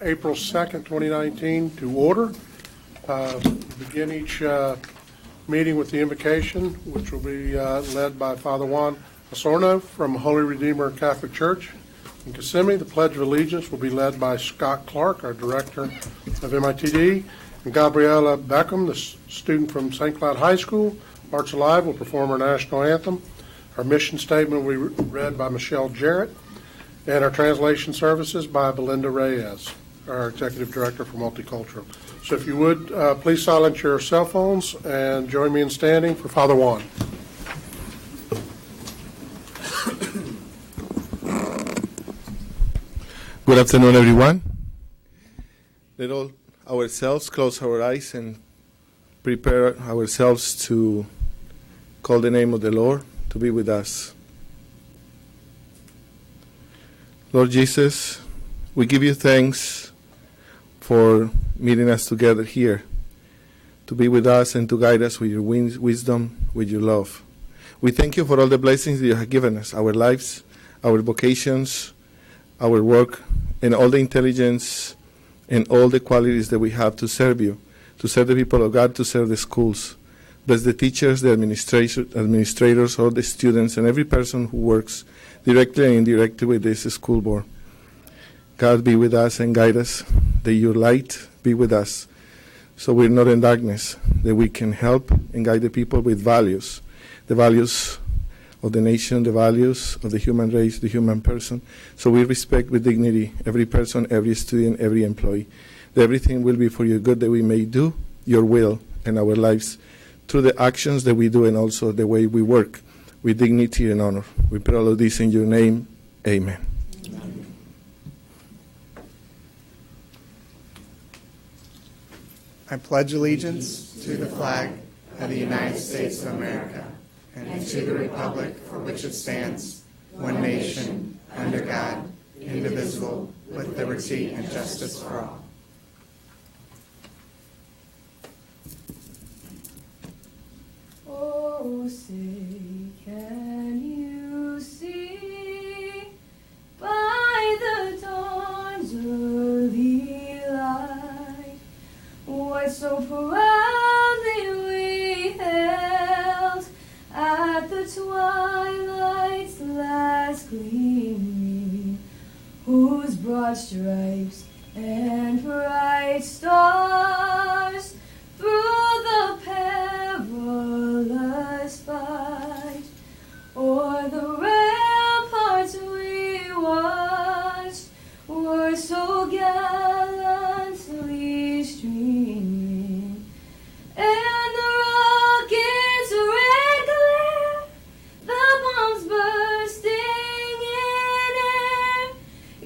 April 2nd, 2019 to order. Begin each meeting with the invocation, which will be led by Father Juan Osceola from Holy Redeemer Catholic Church in Kissimmee. The Pledge of Allegiance will be led by Scott Clark, our Director of MITD, and Gabriella Beckham, the student from St. Cloud High School. Hearts Alive will perform our national anthem. Our mission statement will be read by Michelle Jarrett, and our translation services by Belinda Reyes, our Executive Director for Multicultural. So if you would, please silence your cell phones and join me in standing for Father Juan. Good afternoon, everyone. Let all ourselves close our eyes and prepare ourselves to call the name of the Lord to be with us. Lord Jesus, we give you thanks for meeting us together here, to be with us and to guide us with your wisdom, with your love. We thank you for all the blessings that you have given us, our lives, our vocations, our work, and all the intelligence and all the qualities that we have to serve you, to serve the people of God, to serve the schools. Bless the teachers, the administrators, all the students, and every person who works directly and indirectly with this school board. God, be with us and guide us, that your light be with us, so we're not in darkness, that we can help and guide the people with values, the values of the nation, the values of the human race, the human person, so we respect with dignity every person, every student, every employee, that everything will be for your good, that we may do your will in our lives, through the actions that we do and also the way we work with dignity and honor. We pray all of this in your name. Amen. Amen. I pledge allegiance to the flag of the United States of America and to the republic for which it stands, one nation, under God, indivisible, with liberty and justice for all. Oh, say, can you see by the dawn's early light what so proudly we hailed at the twilight's last gleaming, whose broad stripes and bright stars through the perilous fight o'er the ramparts we watched were so gallantly streaming, and the rocket's red glare, the bombs bursting in air,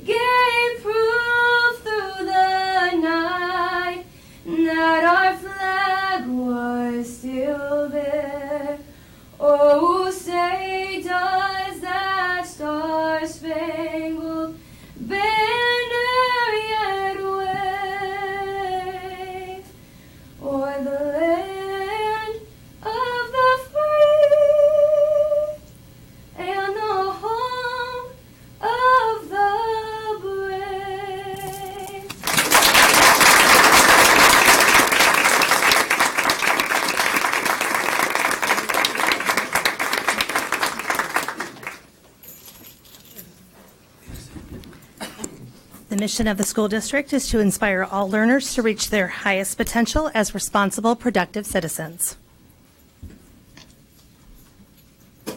gave proof through the night that our flag was still there. Oh, say, does that star-spangled banner yet wave o'er the land of the free and the home of the brave? The mission of the school district is to inspire all learners to reach their highest potential as responsible, productive citizens. Good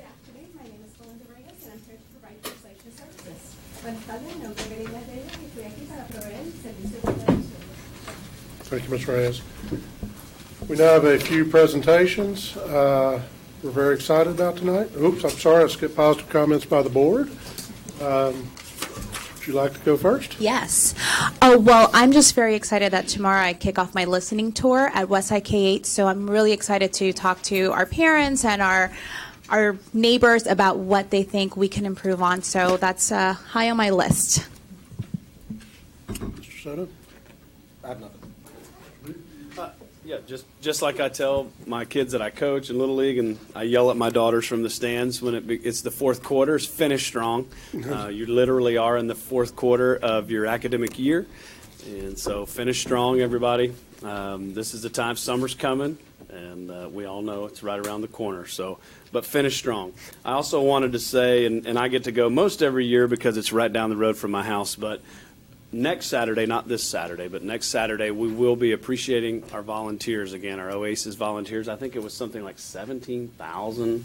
afternoon. My name is Belinda Reyes, and I'm here to provide translation services. Buenas tardes. Mi nombre es Belinda Reyes y estoy aquí para proveer el servicio de traducción. Thank you, Ms. Reyes. We now have a few presentations we're very excited about tonight. Oops, I'm sorry, I skipped positive comments by the board. Would you like to go first? Yes. Well, I'm just very excited that tomorrow I kick off my listening tour at Westside K-8, so I'm really excited to talk to our parents and our neighbors about what they think we can improve on. So that's high on my list. Mr. Soto? I have nothing. Yeah, just like I tell my kids that I coach in Little League, and I yell at my daughters from the stands when it's the fourth quarter, is finish strong. You literally are in the fourth quarter of your academic year, and so finish strong, everybody. This is the time, summer's coming, and we all know it's right around the corner. So, but finish strong. I also wanted to say, and I get to go most every year because it's right down the road from my house, but next Saturday, not this Saturday, but next Saturday, we will be appreciating our volunteers again, our Oasis volunteers. I think it was something like 17,000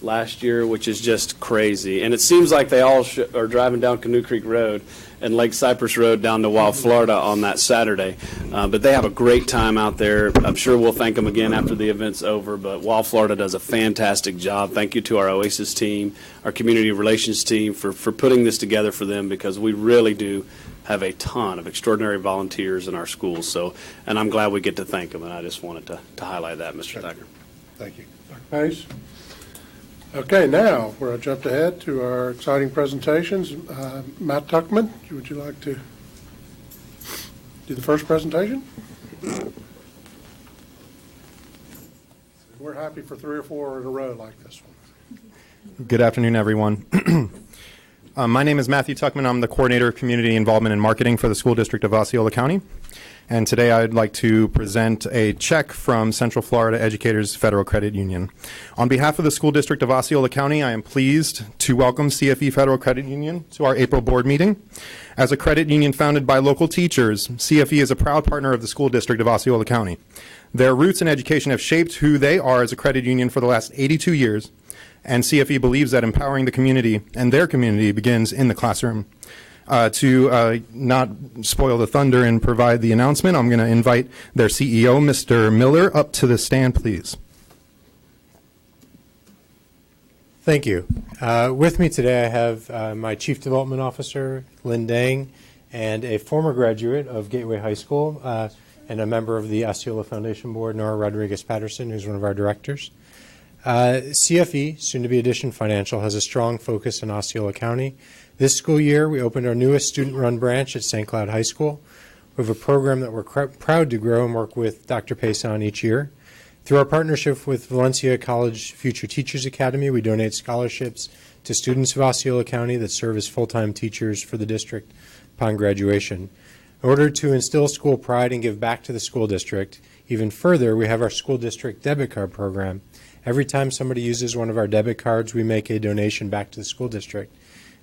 last year, which is just crazy. And it seems like they all are driving down Canoe Creek Road and Lake Cypress Road down to Wild Florida on that Saturday. But they have a great time out there. I'm sure we'll thank them again after the event's over, but Wild Florida does a fantastic job. Thank you to our Oasis team, our community relations team for putting this together for them, because we really do have a ton of extraordinary volunteers in our schools. So, and I'm glad we get to thank them, and I just wanted to highlight that, Mr. Thacker. Thank you. Dr. Pace? Okay, now we're jumped ahead to our exciting presentations. Matt Tuckman, would you like to do the first presentation? We're happy for 3 or 4 in a row like this one. Good afternoon, everyone. My name is Matthew Tuckman. I'm the Coordinator of Community Involvement and Marketing for the School District of Osceola County. And today I'd like to present a check from Central Florida Educators Federal Credit Union. On behalf of the School District of Osceola County, I am pleased to welcome CFE Federal Credit Union to our April board meeting. As a credit union founded by local teachers, CFE is a proud partner of the School District of Osceola County. Their roots in education have shaped who they are as a credit union for the last 82 years. And CFE believes that empowering the community and their community begins in the classroom. To not spoil the thunder and provide the announcement, I'm going to invite their CEO, Mr. Miller, up to the stand, please. Thank you. With me today I have my Chief Development Officer, Lynn Dang, and a former graduate of Gateway High School and a member of the Osceola Foundation Board, Nora Rodriguez-Patterson, who's one of our directors. CFE, soon to be Addition Financial, has a strong focus in Osceola County. This school year, we opened our newest student-run branch at St. Cloud High School. We have a program that we're proud to grow and work with Dr. Pace on each year. Through our partnership with Valencia College Future Teachers Academy, we donate scholarships to students of Osceola County that serve as full-time teachers for the district upon graduation. In order to instill school pride and give back to the school district, even further, we have our school district debit card program. Every time somebody uses one of our debit cards, we make a donation back to the school district.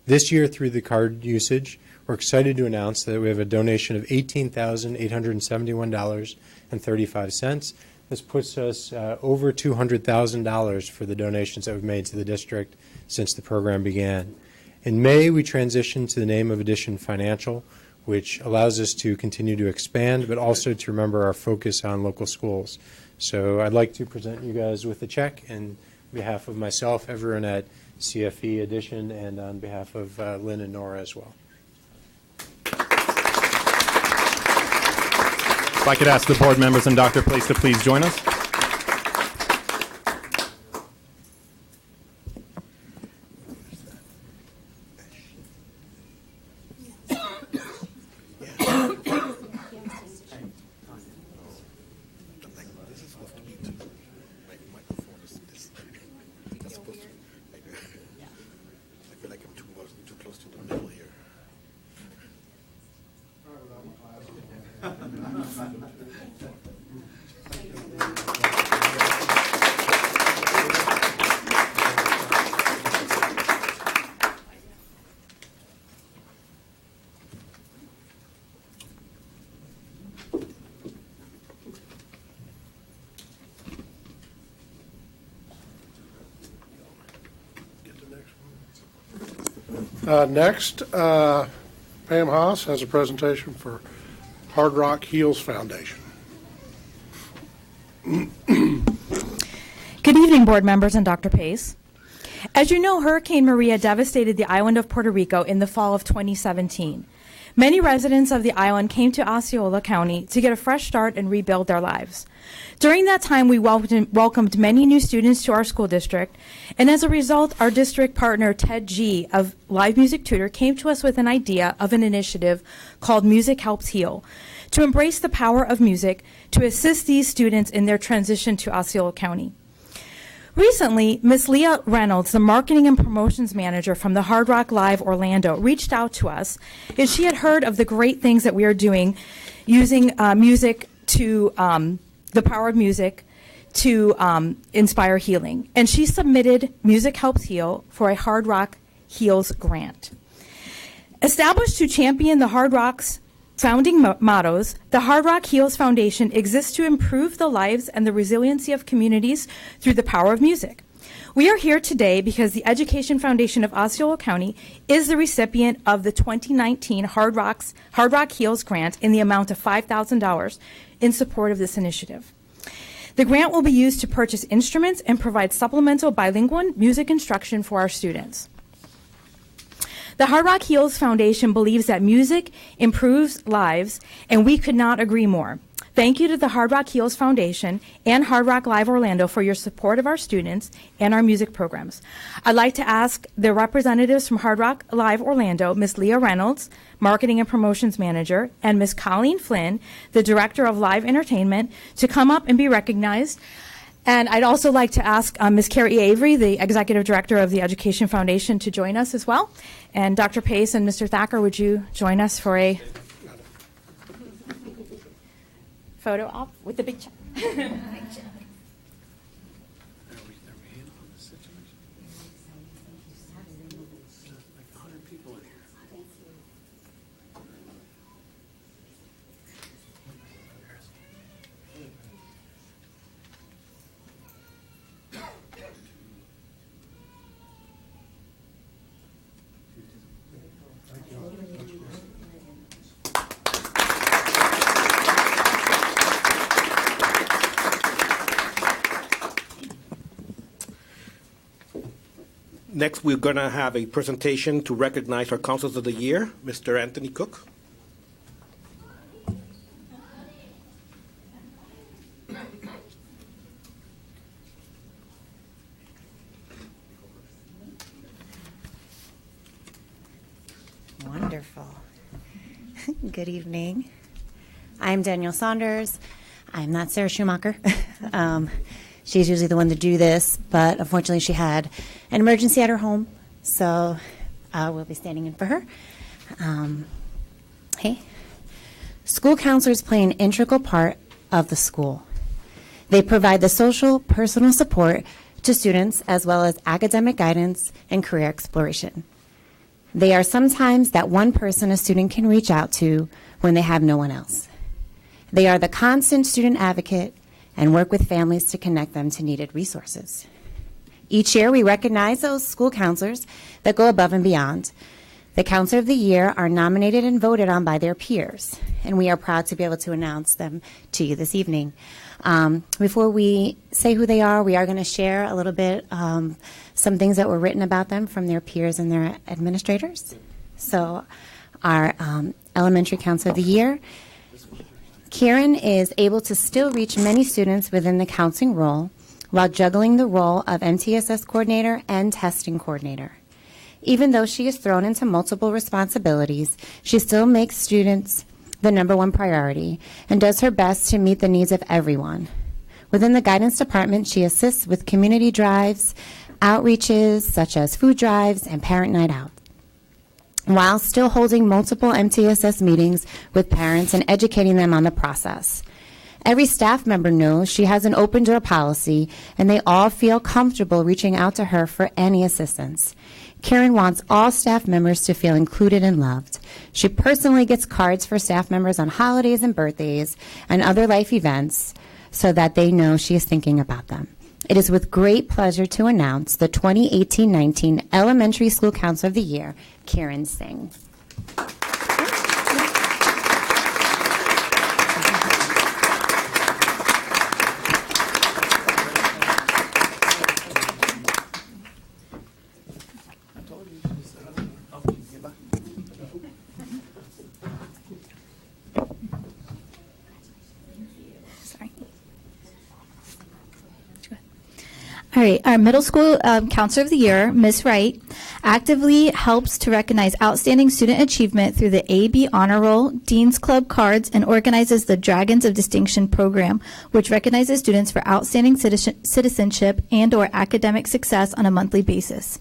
This year, through the card usage, we're excited to announce that we have a donation of $18,871.35. This puts us over $200,000 for the donations that we've made to the district since the program began. In May, we transitioned to the name of Addition Financial, which allows us to continue to expand, but also to remember our focus on local schools. So I'd like to present you guys with a check on behalf of myself, everyone at CFE Addition, and on behalf of Lynn and Nora as well. If I could ask the board members and Dr. Pace to please join us. Next, Pam Haas has a presentation for Hard Rock Heals Foundation. Good evening, board members and Dr. Pace. As you know, Hurricane Maria devastated the island of Puerto Rico in the fall of 2017. Many residents of the island came to Osceola County to get a fresh start and rebuild their lives. During that time, we welcomed many new students to our school district, and as a result, our district partner, Ted G. of Live Music Tutor, came to us with an idea of an initiative called Music Helps Heal, to embrace the power of music to assist these students in their transition to Osceola County. Recently, Ms. Leah Reynolds, the marketing and promotions manager from the Hard Rock Live Orlando, reached out to us as she had heard of the great things that we are doing using music to the power of music to inspire healing. And she submitted Music Helps Heal for a Hard Rock Heals grant. Established to champion the Hard Rock's founding mottos, the Hard Rock Heals Foundation exists to improve the lives and the resiliency of communities through the power of music. We are here today because the Education Foundation of Osceola County is the recipient of the 2019 Hard Rock Heals grant in the amount of $5,000 in support of this initiative. The grant will be used to purchase instruments and provide supplemental bilingual music instruction for our students. The Hard Rock Heals Foundation believes that music improves lives, and we could not agree more. Thank you to the Hard Rock Heals Foundation and Hard Rock Live Orlando for your support of our students and our music programs. I'd like to ask the representatives from Hard Rock Live Orlando, Ms. Leah Reynolds, Marketing and Promotions Manager, and Ms. Colleen Flynn, the Director of Live Entertainment, to come up and be recognized. And I'd also like to ask Ms. Carrie Avery, the Executive Director of the Education Foundation, to join us as well. And Dr. Pace and Mr. Thacker, would you join us for a photo op with the big check? Next, we're going to have a presentation to recognize our Counselors of the Year, Mr. Anthony Cook. Wonderful. Good evening. I'm Danielle Saunders. I'm not Sarah Schumacher. She's usually the one to do this, but unfortunately she had an emergency at her home, so we'll be standing in for her. Hey. School counselors play an integral part of the school. They provide the social, personal support to students as well as academic guidance and career exploration. They are sometimes that one person a student can reach out to when they have no one else. They are the constant student advocate and work with families to connect them to needed resources. Each year, we recognize those school counselors that go above and beyond. The Counselor of the Year are nominated and voted on by their peers, and we are proud to be able to announce them to you this evening. Before we say who they are, we are going to share a little bit some things that were written about them from their peers and their administrators. So our Elementary Counselor of the Year, Karen is able to still reach many students within the counseling role while juggling the role of MTSS coordinator and testing coordinator. Even though she is thrown into multiple responsibilities, she still makes students the number one priority and does her best to meet the needs of everyone. Within the guidance department, she assists with community drives, outreaches such as food drives and parent night out, while still holding multiple MTSS meetings with parents and educating them on the process. Every staff member knows she has an open door policy, and they all feel comfortable reaching out to her for any assistance. Karen wants all staff members to feel included and loved. She personally gets cards for staff members on holidays and birthdays and other life events so that they know she is thinking about them. It is with great pleasure to announce the 2018-19 Elementary School Counselor of the Year, Karen Singh. All right, our middle school counselor of the year, Ms. Wright, actively helps to recognize outstanding student achievement through the AB Honor Roll, Dean's Club cards, and organizes the Dragons of Distinction program, which recognizes students for outstanding citizenship and/or academic success on a monthly basis.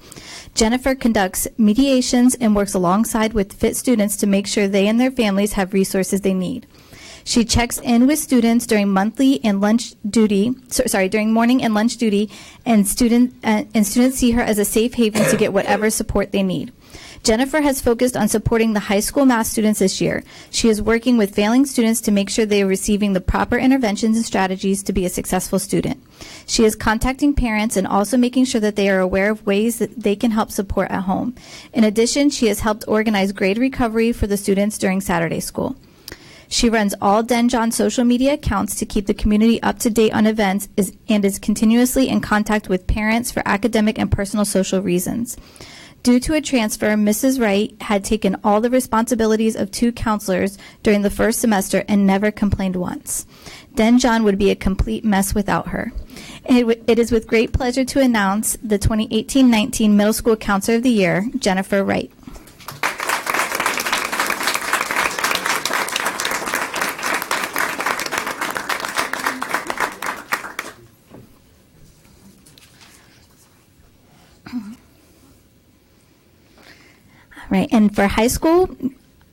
Jennifer conducts mediations and works alongside with fit students to make sure they and their families have resources they need. She checks in with students during monthly and lunch duty, during morning and lunch duty, and students see her as a safe haven to get whatever support they need. Jennifer has focused on supporting the high school math students this year. She is working with failing students to make sure they are receiving the proper interventions and strategies to be a successful student. She is contacting parents and also making sure that they are aware of ways that they can help support at home. In addition, she has helped organize grade recovery for the students during Saturday school. She runs all DenJohn social media accounts to keep the community up to date on events and is continuously in contact with parents for academic and personal social reasons. Due to a transfer, Mrs. Wright had taken all the responsibilities of 2 counselors during the first semester and never complained once. DenJohn would be a complete mess without her. It is with great pleasure to announce the 2018-19 Middle School Counselor of the Year, Jennifer Wright. Right, and for high school,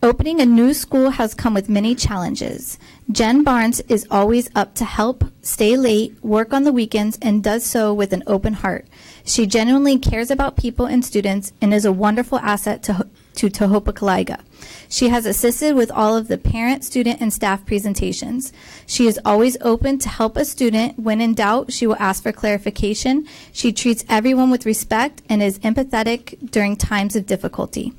opening a new school has come with many challenges. Jen Barnes is always up to help, stay late, work on the weekends, and does so with an open heart. She genuinely cares about people and students and is a wonderful asset to Tohopekaliga. She has assisted with all of the parent, student, and staff presentations. She is always open to help a student. When in doubt, she will ask for clarification. She treats everyone with respect and is empathetic during times of difficulty.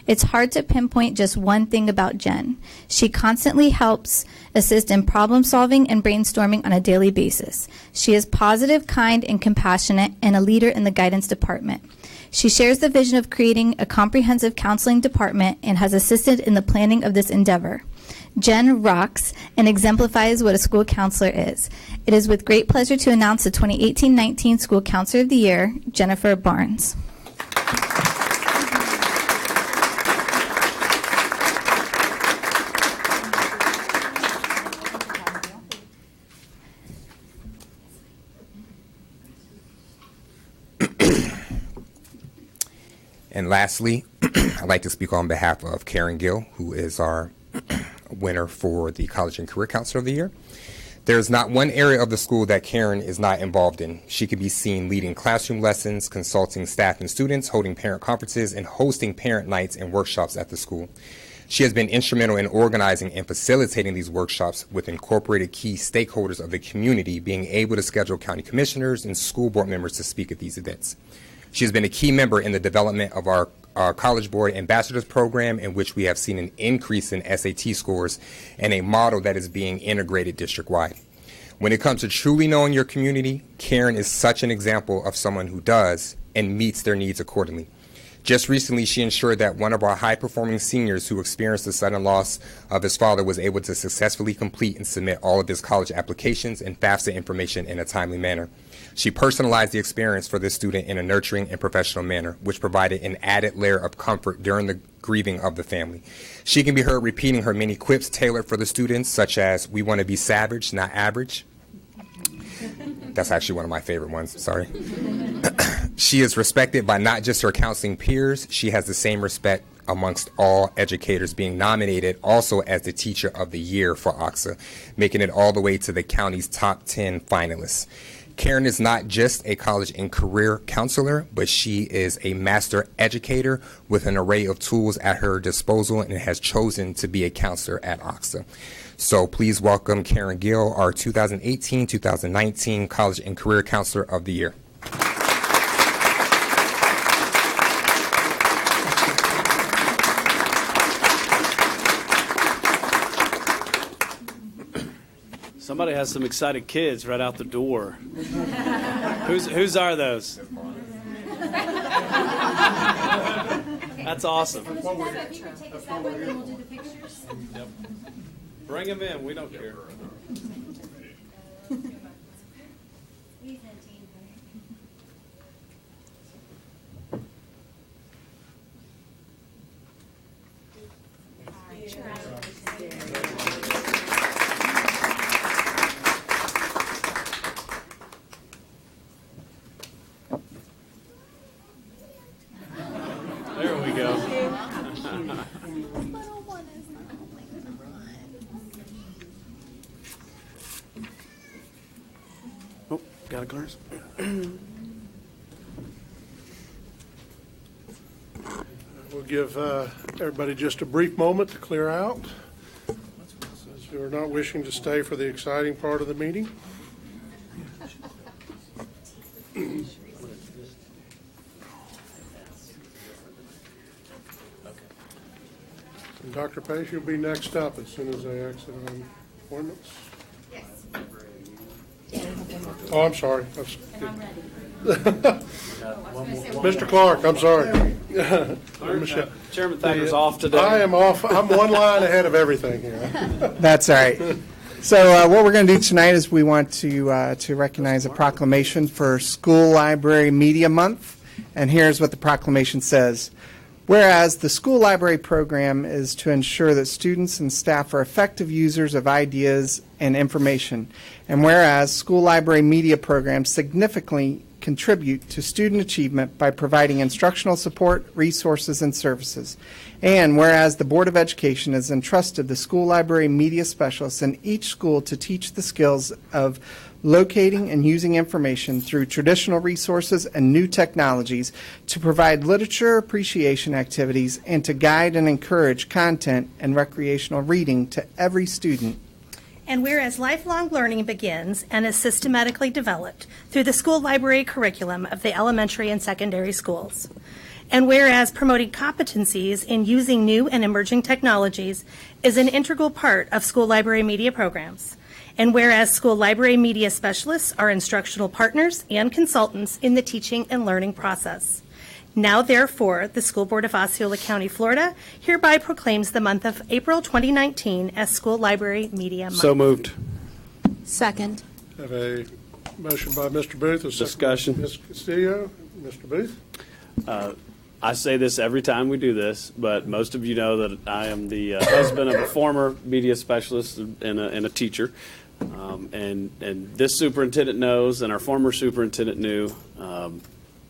It's hard to pinpoint just one thing about Jen. She constantly helps assist in problem solving and brainstorming on a daily basis. She is positive, kind, and compassionate, and a leader in the guidance department. She shares the vision of creating a comprehensive counseling department and has assisted in the planning of this endeavor. Jen rocks and exemplifies what a school counselor is. It is with great pleasure to announce the 2018-19 School Counselor of the Year, Jennifer Barnes. And lastly, I'd like to speak on behalf of Karen Gill, who is our winner for the College and Career Counselor of the Year. There's not one area of the school that Karen is not involved in. She can be seen leading classroom lessons, consulting staff and students, holding parent conferences, and hosting parent nights and workshops at the school. She has been instrumental in organizing and facilitating these workshops with incorporated key stakeholders of the community being able to schedule county commissioners and school board members to speak at these events. She has been a key member in the development of our College Board Ambassadors Program, in which we have seen an increase in SAT scores and a model that is being integrated district-wide. When it comes to truly knowing your community, Karen is such an example of someone who does and meets their needs accordingly. Just recently, she ensured that one of our high-performing seniors who experienced the sudden loss of his father was able to successfully complete and submit all of his college applications and FAFSA information in a timely manner. She personalized the experience for this student in a nurturing and professional manner, which provided an added layer of comfort during the grieving of the family. She can be heard repeating her many quips tailored for the students, such as, "We want to be savage, not average." That's actually one of my favorite ones, sorry. She is respected by not just her counseling peers, she has the same respect amongst all educators, being nominated also as the Teacher of the Year for OXA, making it all the way to the county's top 10 finalists. Karen is not just a college and career counselor, but she is a master educator with an array of tools at her disposal and has chosen to be a counselor at OXA. So please welcome Karen Gill, our 2018-2019 College and Career Counselor of the Year. Somebody has some excited kids right out the door. Whose are those? That's awesome. Yep. Bring them in. We don't care. There we go. Oh, got it, Clarence? We'll give everybody just a brief moment to clear out, since you are not wishing to stay for the exciting part of the meeting. And Dr. Pace, you'll be next up as soon as they exit on appointments. Oh, I'm sorry. Mr. Clark, I'm sorry. Michelle. Chairman Thacker's off today. I am off. I'm one line ahead of everything here. That's all right. So what we're going to do tonight is we want to recognize a proclamation for School Library Media Month. And here's what the proclamation says. Whereas the school library program is to ensure that students and staff are effective users of ideas and information. And whereas school library media programs significantly contribute to student achievement by providing instructional support, resources, and services. And whereas the Board of Education has entrusted the school library media specialists in each school to teach the skills of locating and using information through traditional resources and new technologies, to provide literature appreciation activities, and to guide and encourage content and recreational reading to every student. And whereas lifelong learning begins and is systematically developed through the school library curriculum of the elementary and secondary schools. And whereas promoting competencies in using new and emerging technologies is an integral part of school library media programs. And whereas school library media specialists are instructional partners and consultants in the teaching and learning process. Now, therefore, the School Board of Osceola County, Florida, hereby proclaims the month of April 2019 as School Library Media Month. So moved. Second. Have a motion by Mr. Booth. A second Discussion. by Ms. Castillo. Mr. Booth? I say this every time we do this, but most of you know that I am the husband of a former media specialist and a teacher. And this superintendent knows, and our former superintendent knew,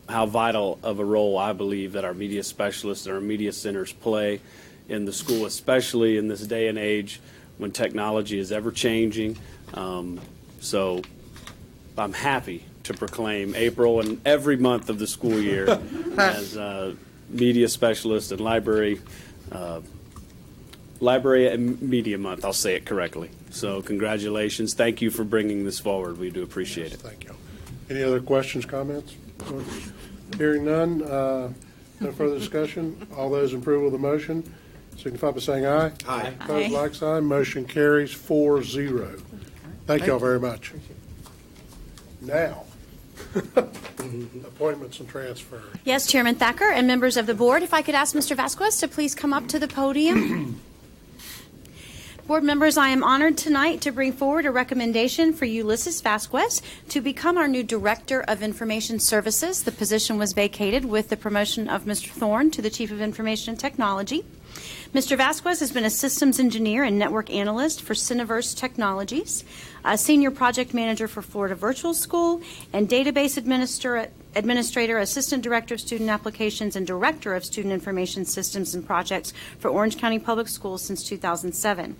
how vital of a role I believe that our media specialists and our media centers play in the school, especially in this day and age when technology is ever changing. So I'm happy to proclaim April and every month of the school year as media specialist and library and media month. I'll say it correctly. So congratulations. Thank you for bringing this forward. We do appreciate it. Thank you. Any other questions, comments? Hearing none, no further discussion. All those in approval of the motion signify by saying aye. Aye. Opposed, like sign. Motion carries 4-0. Thank you all very much. Now, appointments and transfers. Yes, Chairman Thacker and members of the board, if I could ask Mr. Vasquez to please come up to the podium. Board members, I am honored tonight to bring forward a recommendation for Ulysses Vasquez to become our new Director of Information Services. The position was vacated with the promotion of Mr. Thorne to the Chief of Information Technology. Mr. Vasquez has been a systems engineer and network analyst for Cineverse Technologies, a senior project manager for Florida Virtual School, and database administrator, assistant director of student applications, and director of student information systems and projects for Orange County Public Schools since 2007.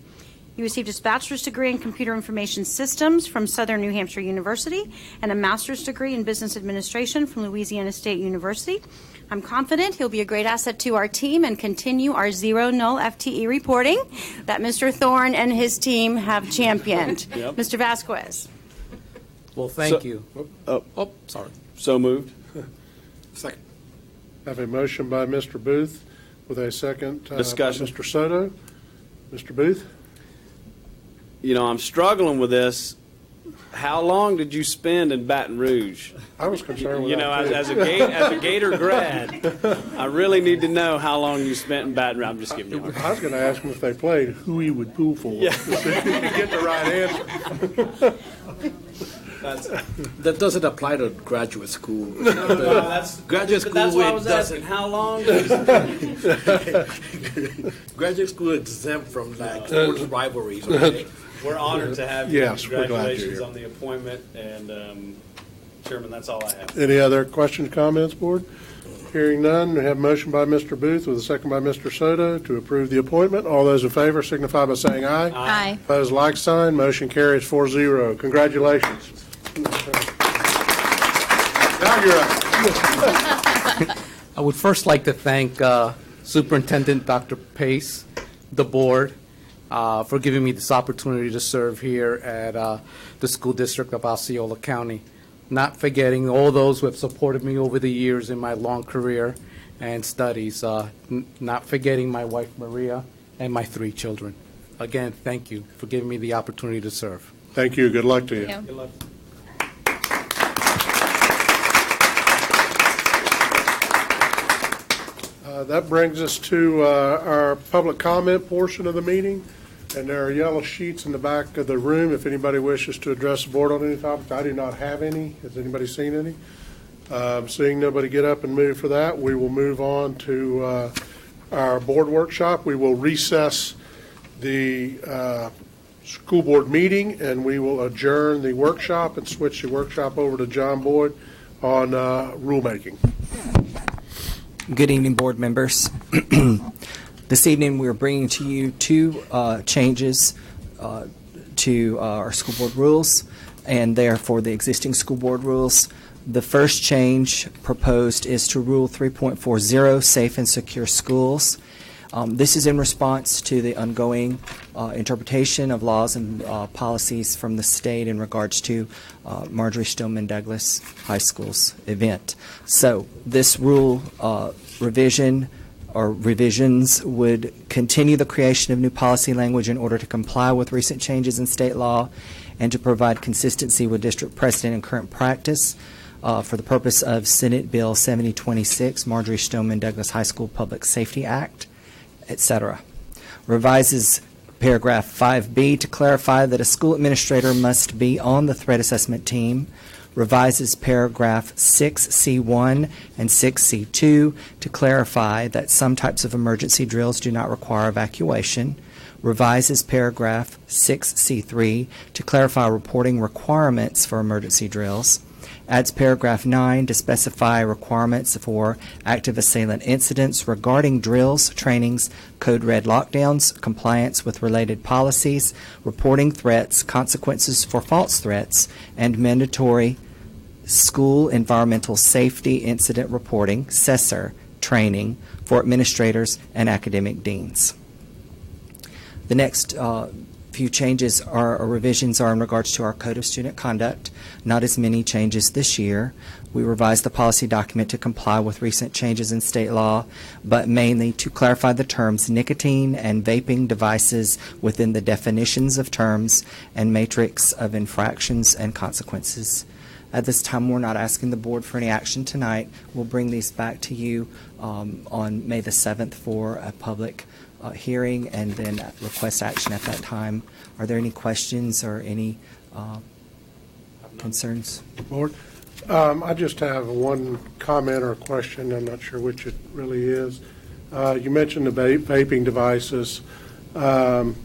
He received his bachelor's degree in computer information systems from Southern New Hampshire University and a master's degree in business administration from Louisiana State University. I'm confident he'll be a great asset to our team and continue our zero null FTE reporting that Mr. Thorne and his team have championed. Yep. Mr. Vasquez. Well, thank So- you. Oh, Sorry. so moved. Second. Have a motion by Mr. Booth with a second by Discussion. Mr. Soto. Mr. Booth? You know, I'm struggling with this how long did you spend in Baton Rouge? I was concerned with You know, that, too. as a Gator grad, I really need to know how long you spent in Baton Rouge. I'm just giving you a hard time. I was going to ask him if they played who he would pull for. Yeah. To get the right answer. That doesn't apply to graduate school. Graduate school, That's why I it was doesn't. asking, how long? Graduate school exempt from like sports rivalries. Okay? We're honored to have you. Yes, we're glad you're Congratulations here. on the appointment, and Chairman, that's all I have. Any other questions, comments, board? Hearing none, we have a motion by Mr. Booth with a second by Mr. Soto to approve the appointment. All those in favor signify by saying aye. Aye. Opposed, like sign. Motion carries 4-0. Congratulations. Now you're up. I would first like to thank Superintendent Dr. Pace, the board, for giving me this opportunity to serve here at the School District of Osceola County. Not forgetting all those who have supported me over the years in my long career and studies. Not forgetting my wife, Maria, and my 3 children. Again, thank you for giving me the opportunity to serve. Thank you. Good luck to you. Thank Good luck. That brings us to our public comment portion of the meeting, and there are yellow sheets in the back of the room if anybody wishes to address the board on any topic. I do not have any. Has anybody seen any? Seeing nobody get up and move for that, we will move on to our board workshop. We will recess the school board meeting, and we will adjourn the workshop and switch the workshop over to John Boyd on rulemaking. Good evening, board members. This evening, we're bringing to you 2 changes to our school board rules, and they are for the existing school board rules. The first change proposed is to Rule 3.40, Safe and Secure Schools. This is in response to the ongoing interpretation of laws and policies from the state in regards to Marjorie Stoneman Douglas High School's event. So this rule revision or revisions would continue the creation of new policy language in order to comply with recent changes in state law and to provide consistency with district precedent and current practice for the purpose of Senate Bill 7026, Marjorie Stoneman Douglas High School Public Safety Act, etc. Revises paragraph 5B to clarify that a school administrator must be on the threat assessment team. Revises paragraph 6C1 and 6C2 to clarify that some types of emergency drills do not require evacuation. Revises paragraph 6C3 to clarify reporting requirements for emergency drills. Adds paragraph 9 to specify requirements for active assailant incidents regarding drills, trainings, code red lockdowns, compliance with related policies, reporting threats, consequences for false threats, and mandatory school environmental safety incident reporting, CESER, training for administrators and academic deans. The next few changes or revisions are in regards to our Code of Student Conduct. Not as many changes this year. We revised the policy document to comply with recent changes in state law, but mainly to clarify the terms nicotine and vaping devices within the definitions of terms and matrix of infractions and consequences. At this time, we're not asking the board for any action tonight. We'll bring these back to you on May the 7th for a public hearing and then request action at that time. Are there any questions or any concerns? Board? I just have one comment or question. I'm not sure which it really is. You mentioned the vaping devices. And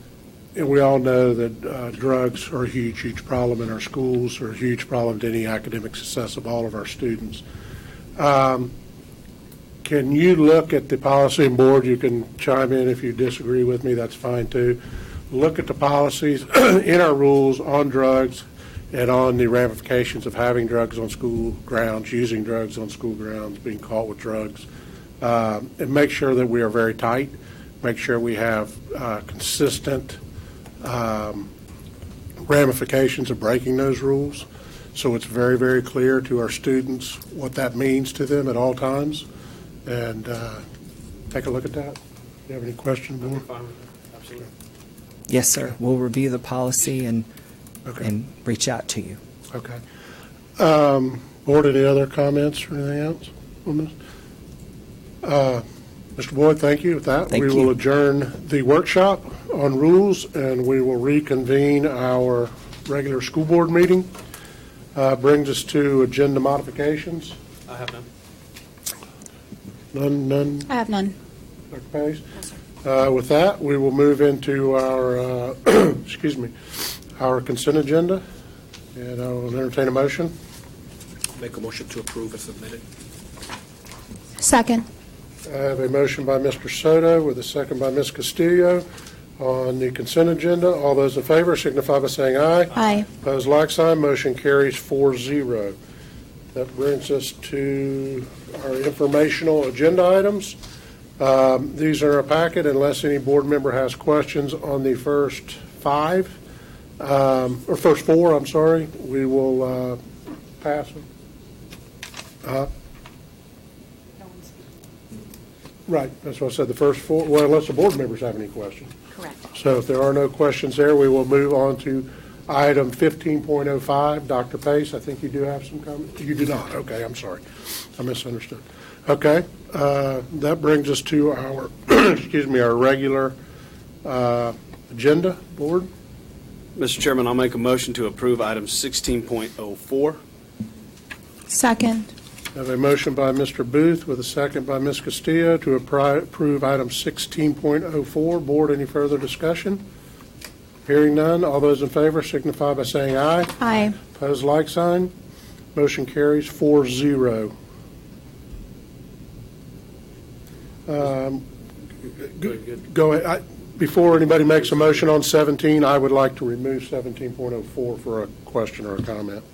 we all know that drugs are a huge, huge problem in our schools, or a huge problem to any academic success of all of our students. Can you look at the policy and board? You can chime in if you disagree with me. That's fine too. Look at the policies in our rules on drugs and on the ramifications of having drugs on school grounds, using drugs on school grounds, being caught with drugs, and make sure that we are very tight. Make sure we have consistent ramifications of breaking those rules, so it's very, very clear to our students what that means to them at all times. And take a look at that. Do you have any questions, board? Absolutely. Yes, sir. We'll review the policy and and reach out to you. Okay. Board, any other comments or anything else on this? Mr. Boyd, thank you. With that, Thank we you. will adjourn the workshop on rules, and we will reconvene our regular school board meeting. Brings us to agenda modifications. I have none. None? I have none. Dr. Pace? With that, we will move into our, excuse me, our consent agenda, and I will entertain a motion. Make a motion to approve as submitted. Second. I have a motion by Mr. Soto with a second by Ms. Castillo on the consent agenda. All those in favor signify by saying aye. Aye. Opposed, like sign. Motion carries 4-0. That brings us to our informational agenda items. These are a packet unless any board member has questions on the first five, or first four, I'm sorry. We will pass them. Right, that's what I said, the first four, well, unless the board members have any questions. Correct. So if there are no questions there, we will move on to item 15.05. Dr. Pace, I think you do have some comments? You do not, okay, I'm sorry. I misunderstood. Okay, that brings us to our, excuse me, our regular agenda, board. Mr. Chairman, I'll make a motion to approve item 16.04. Second. I have a motion by Mr. Booth with a second by Ms. Castillo to approve item 16.04. Board, any further discussion? Hearing none, all those in favor signify by saying aye. Aye. Opposed, like sign. Motion carries 4-0. Go ahead. Before anybody makes a motion on 17, I would like to remove 17.04 for a question or a comment.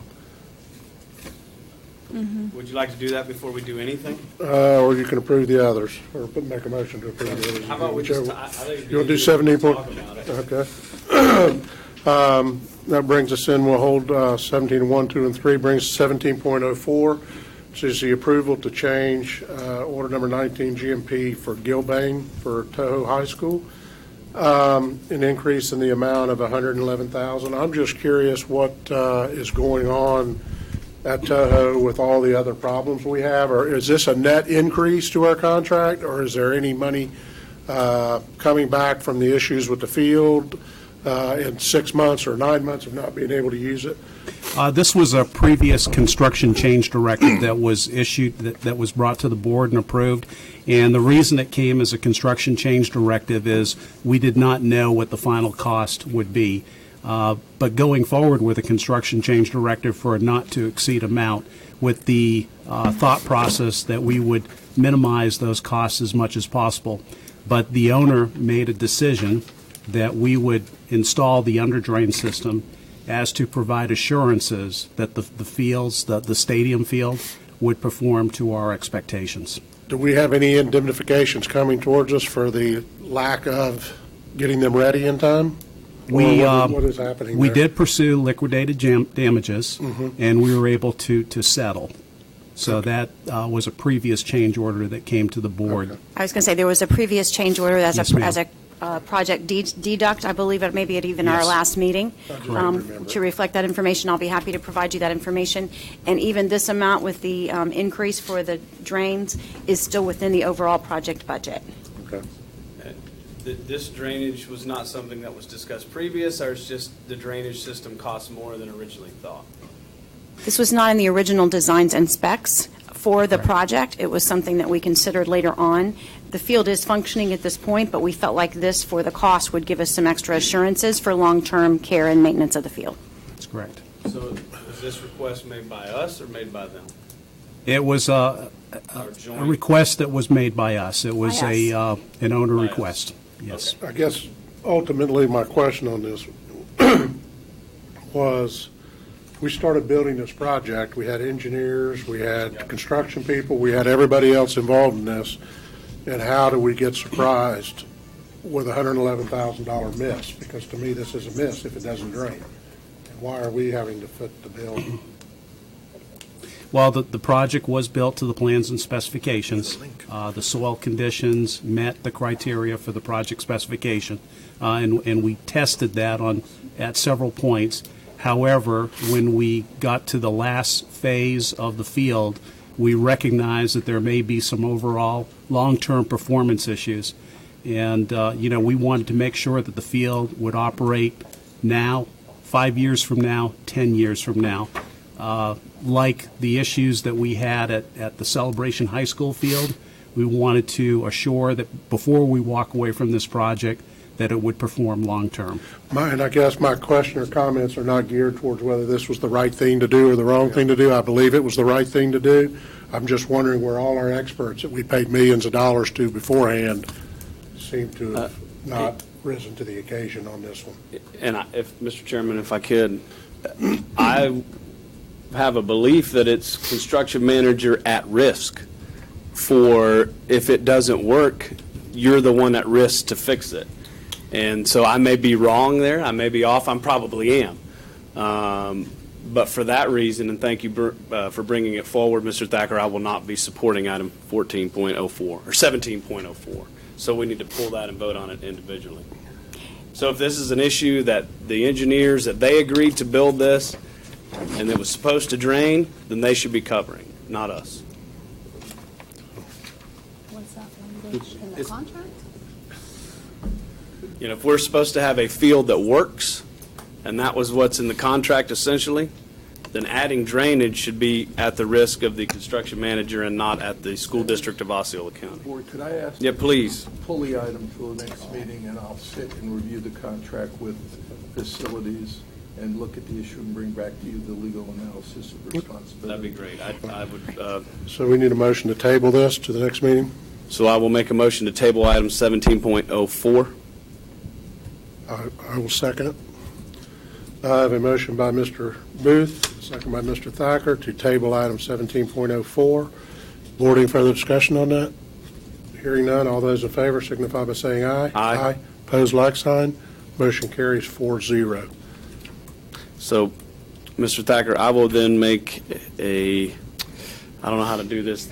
Would you like to do that before we do anything? Or you can approve the others, or make a motion to approve the others. How about we just, Whichever. I think it'd be You want to do easier 17 to point? talk about it. Okay. That brings us in, we'll hold 17, 1, 2, and 3, brings 17.04, which is the approval to change order number 19 GMP for Gilbane for Toho High School. An increase in the amount of $111,000. I'm just curious what is going on at Toho with all the other problems we have, or is this a net increase to our contract, or is there any money coming back from the issues with the field in 6 months or 9 months of not being able to use it? This was a previous construction change directive that was issued, that was brought to the board and approved. And the reason it came as a construction change directive is we did not know what the final cost would be. But going forward with a construction change directive for a not-to-exceed amount, with the thought process that we would minimize those costs as much as possible. But the owner made a decision that we would install the under-drain system as to provide assurances that the fields, the stadium field, would perform to our expectations. Do we have any indemnifications coming towards us for the lack of getting them ready in time? What is happening We there? did pursue liquidated damages, and we were able to settle. So that was a previous change order that came to the board. I was going to say, there was a previous change order as Yes, ma'am. a project deduct, I believe, it maybe at even our Yes. last meeting. Remember. To reflect that information, I'll be happy to provide you that information. And even this amount with the increase for the drains is still within the overall project budget. Okay. This drainage was not something that was discussed previous, or it's just the drainage system costs more than originally thought? This was not in the original designs and specs for the project. It was something that we considered later on. The field is functioning at this point, but we felt like this, for the cost, would give us some extra assurances for long-term care and maintenance of the field. That's correct. So was this request made by us or made by them? It was a request that was made by us. It was an owner request. Yes. I guess ultimately my question on this was, we started building this project, we had engineers, we had construction people, we had everybody else involved in this, and how do we get surprised with a $111,000 miss? Because to me, this is a miss if it doesn't drain. And why are we having to foot the bill? Well, the project was built to the plans and specifications. The soil conditions met the criteria for the project specification, and we tested that at several points. However, when we got to the last phase of the field, we recognized that there may be some overall long-term performance issues. And, we wanted to make sure that the field would operate now, 5 years from now, 10 years from now. Like the issues that we had at the Celebration High School field, we wanted to assure that before we walk away from this project, that it would perform long-term. And I guess my question or comments are not geared towards whether this was the right thing to do or the wrong thing to do. I believe it was the right thing to do. I'm just wondering where all our experts that we paid millions of dollars to beforehand seem to have not risen to the occasion on this one. And if, Mr. Chairman, if I could, I have a belief that it's construction manager at risk for, if it doesn't work, you're the one at risk to fix it. And so I may be wrong there, I may be off, I probably am. But for that reason, and thank you for bringing it forward, Mr. Thacker, I will not be supporting item 14.04 or 17.04. So we need to pull that and vote on it individually. So if this is an issue that the engineers, that they agreed to build this and it was supposed to drain, then they should be covering, not us. What's that language in the contract? If we're supposed to have a field that works, and that was what's in the contract essentially, then adding drainage should be at the risk of the construction manager and not at the school district of Osceola County. Board, could I ask? Yeah, please. Pull the item to the next meeting, and I'll sit and review the contract with facilities and look at the issue and bring back to you the legal analysis of responsibility. That'd be great. I would. So we need a motion to table this to the next meeting? So I will make a motion to table item 17.04. I will second it. I have a motion by Mr. Booth, second by Mr. Thacker, to table item 17.04. Board, any further discussion on that? Hearing none, all those in favor signify by saying aye. Aye. Opposed, like sign. Motion carries 4-0. So, Mr. Thacker, I will then make I don't know how to do this.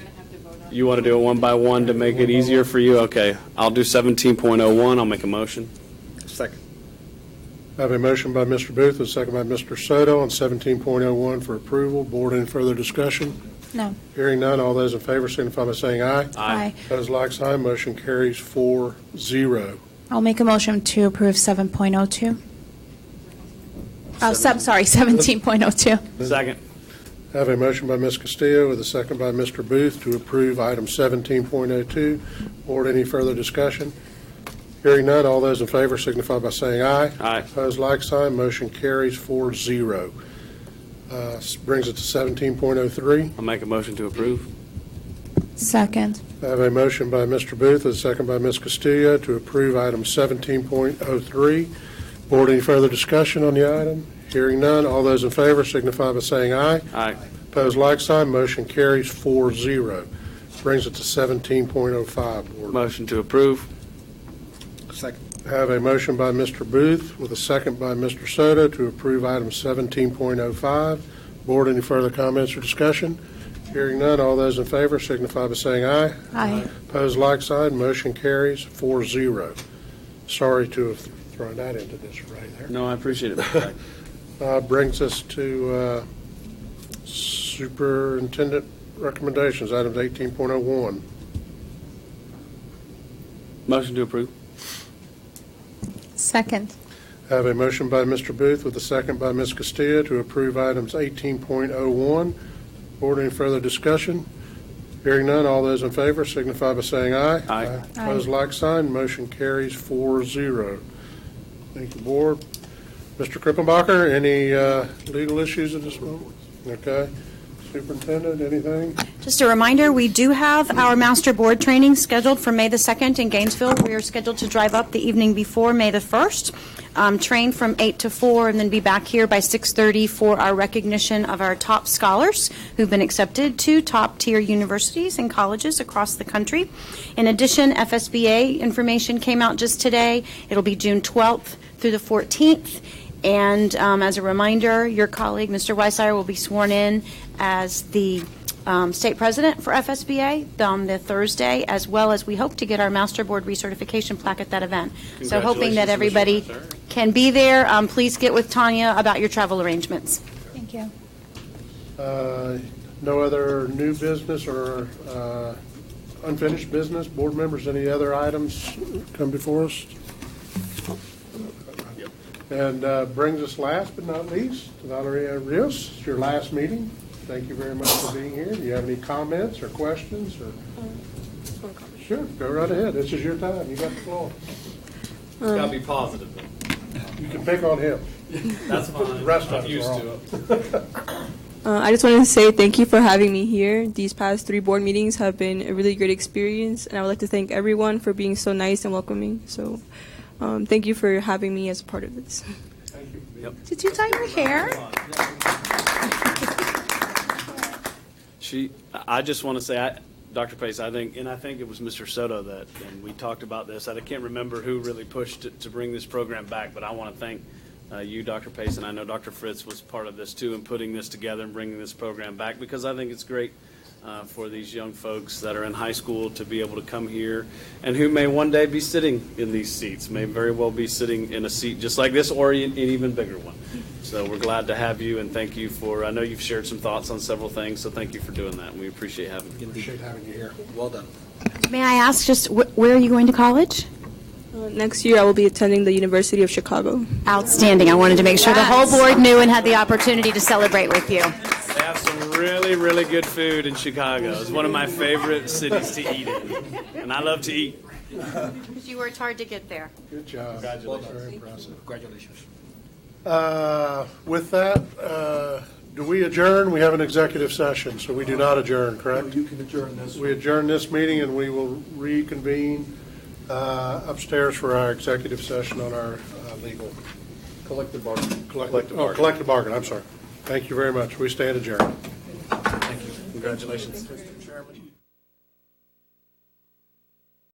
You want to do it one by one to make it easier for you? Okay. I'll do 17.01. I'll make a motion. Second. I have a motion by Mr. Booth, a second by Mr. Soto on 17.01 for approval. Board, any further discussion? No. Hearing none, all those in favor signify by saying aye. Aye. Opposed, like sign. Motion carries 4-0. I'll make a motion to approve 7.02. Oh, sorry, 17.02. Second. I have a motion by Ms. Castillo with a second by Mr. Booth to approve item 17.02. Board, any further discussion? Hearing none, all those in favor signify by saying aye. Aye. Opposed, like sign. Motion carries 4-0. Brings it to 17.03. I'll make a motion to approve. Second. I have a motion by Mr. Booth and a second by Ms. Castillo to approve item 17.03. Board, any further discussion on the item? Hearing none, all those in favor signify by saying aye. Aye. Opposed, like sign. Motion carries 4-0. Brings it to 17.05. Board. Motion to approve. Second. I have a motion by Mr. Booth with a second by Mr. Soto to approve item 17.05. Board, any further comments or discussion? Hearing none, all those in favor signify by saying aye. Aye. Opposed, like sign. Motion carries 4-0. Sorry to have thrown that into this right there. No, I appreciate it. Brings us to superintendent recommendations, items 18.01. Motion to approve. Second. I have a motion by Mr. Booth with a second by Ms. Castillo to approve items 18.01. Board, any further discussion? Hearing none, all those in favor signify by saying aye. Aye. Opposed, like sign. Motion carries 4-0. Thank you, Board. Mr. Krippenbacher, any legal issues at this moment? Okay. Superintendent, anything? Just a reminder, we do have our master board training scheduled for May the 2nd in Gainesville. We are scheduled to drive up the evening before May the 1st, train from 8 to 4, and then be back here by 6:30 for our recognition of our top scholars who've been accepted to top-tier universities and colleges across the country. In addition, FSBA information came out just today. It'll be June 12th through the 14th. And as a reminder, your colleague, Mr. Weissayer, will be sworn in as the state president for FSBA on the Thursday, as well as we hope to get our master board recertification plaque at that event. So hoping that Congratulations, everybody, Mr. Weissayer. can be there, please get with Tanya about your travel arrangements. Thank you. No other new business or unfinished business? Board members, any other items come before us? And brings us last but not least to Valeria Rios. It's your last meeting. Thank you very much for being here. Do you have any comments or questions? Or Sure, go right ahead. This is your time. You got the floor. It's got to be positive, though. You can pick on him. That's fine. The rest of I'm used us to it. I just wanted to say thank you for having me here. These past 3 board meetings have been a really great experience, and I would like to thank everyone for being so nice and welcoming. So thank you for having me as a part of this. Thank you. Yep. Did you tie your hair? I just want to say, Dr. Pace, I think it was Mr. Soto and we talked about this. I can't remember who really pushed it to bring this program back, but I want to thank you, Dr. Pace, and I know Dr. Fritz was part of this too in putting this together and bringing this program back, because I think it's great for these young folks that are in high school to be able to come here and who may one day be sitting in these seats, may very well be sitting in a seat just like this or an even bigger one. So we're glad to have you, and thank you for, I know you've shared some thoughts on several things, so thank you for doing that, and we appreciate having you. Appreciate having you here. Well done. May I ask just where are you going to college? Next year, I will be attending the University of Chicago. Outstanding. I wanted to make sure the whole board knew and had the opportunity to celebrate with you. They have some really, really good food in Chicago. It's one of my favorite cities to eat in, and I love to eat. You worked hard to get there. Good job. Congratulations. Very impressive. Congratulations. With that, do we adjourn? We have an executive session, so we do not adjourn, correct? You can adjourn this. We adjourn this meeting, and we will reconvene upstairs for our executive session on our legal. Collective bargaining. Collective bargain, I'm sorry. Thank you very much. We stand adjourned. Thank you. Congratulations. Mr. Chairman.